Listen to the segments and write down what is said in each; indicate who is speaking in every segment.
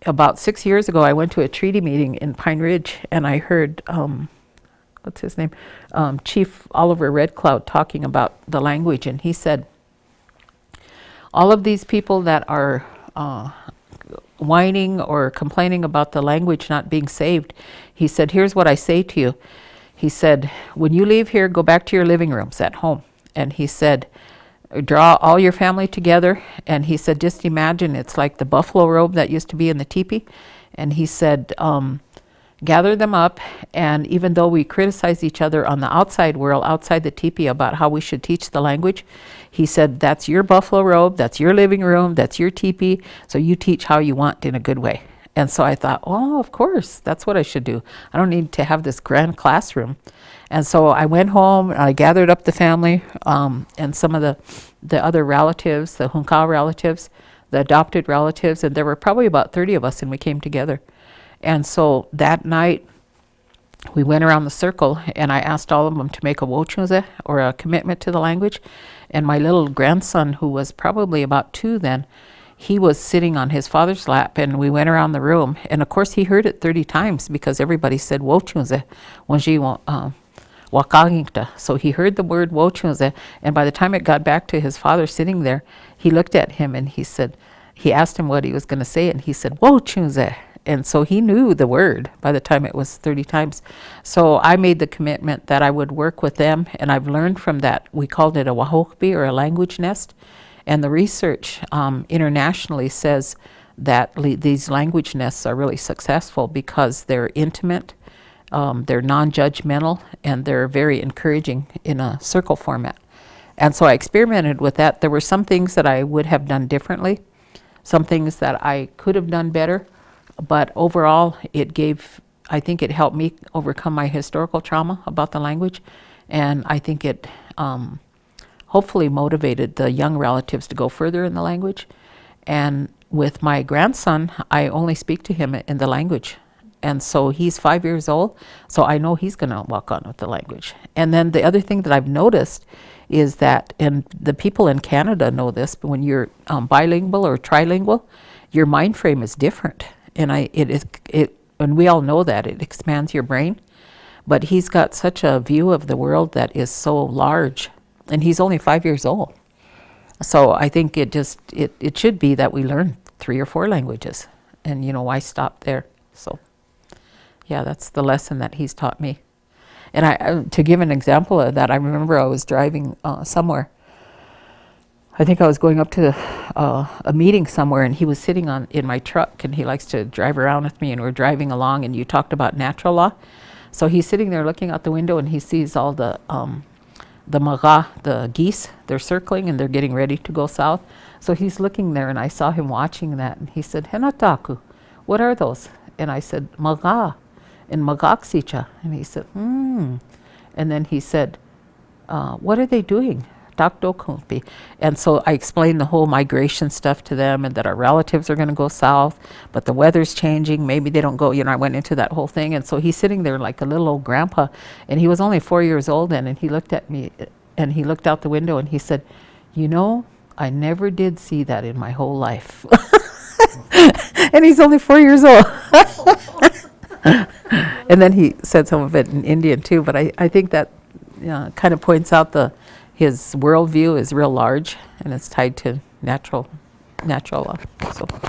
Speaker 1: about 6 years ago, I went to a treaty meeting in Pine Ridge, and I heard, what's his name? Chief Oliver Red Cloud talking about the language, and he said, all of these people that are whining or complaining about the language not being saved, he said, here's what I say to you. He said, when you leave here, go back to your living rooms at home. And he said, draw all your family together. And he said, just imagine it's like the buffalo robe that used to be in the teepee. And he said, gather them up, and even though we criticize each other on the outside world, outside the teepee, about how we should teach the language, he said, that's your buffalo robe, that's your living room, that's your teepee, so you teach how you want in a good way. And so I thought, oh, of course, that's what I should do. I don't need to have this grand classroom. And so I went home, and I gathered up the family, and some of the other relatives, the Hunkau relatives, the adopted relatives, and there were probably about 30 of us, and we came together. And so that night, we went around the circle, and I asked all of them to make a wochunze, or a commitment to the language. And my little grandson, who was probably about 2 then, he was sitting on his father's lap, and we went around the room. And of course, he heard it 30 times because everybody said wochunze, wakagingta. So he heard the word wochunze, and by the time it got back to his father sitting there, he looked at him and he said, he asked him what he was going to say, and he said, wochunze. And so he knew the word by the time it was 30 times. So I made the commitment that I would work with them, and I've learned from that. We called it a wahokbi, or a language nest. And the research internationally says that these language nests are really successful because they're intimate, they're non-judgmental, and they're very encouraging in a circle format. And so I experimented with that. There were some things that I would have done differently, some things that I could have done better. But overall, I think it helped me overcome my historical trauma about the language. And I think it hopefully motivated the young relatives to go further in the language. And with my grandson, I only speak to him in the language. And so he's 5 years old, so I know he's going to walk on with the language. And then the other thing that I've noticed is that, and the people in Canada know this, but when you're bilingual or trilingual, your mind frame is different. And and we all know that it expands your brain, but he's got such a view of the world that is so large, and he's only 5 years old. So I think it should be that we learn 3 or 4 languages, and why stop there? So yeah, that's the lesson that he's taught me. And to give an example of that, I remember I was driving somewhere. I think I was going up to a meeting somewhere, and he was sitting in my truck, and he likes to drive around with me, and we're driving along, and you talked about natural law. So he's sitting there looking out the window, and he sees all the maga, the geese, they're circling, and they're getting ready to go south. So he's looking there, and I saw him watching that, and he said, Henataku, what are those? And I said, maga, and magaksicha. And he said, And then he said, what are they doing? And so I explained the whole migration stuff to them, and that our relatives are going to go south, but the weather's changing. Maybe they don't go. I went into that whole thing. And so he's sitting there like a little old grandpa, and he was only 4 years old then, and he looked at me, and he looked out the window, and he said, I never did see that in my whole life. And he's only 4 years old. And then he said some of it in Indian too, but I think that kind of points out his worldview is real large, and it's tied to natural law. So.
Speaker 2: I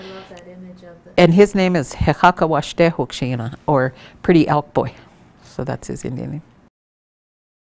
Speaker 2: love that image of
Speaker 1: And his name is Hekaka Washte Hukshina, or Pretty Elk Boy. So that's his Indian name.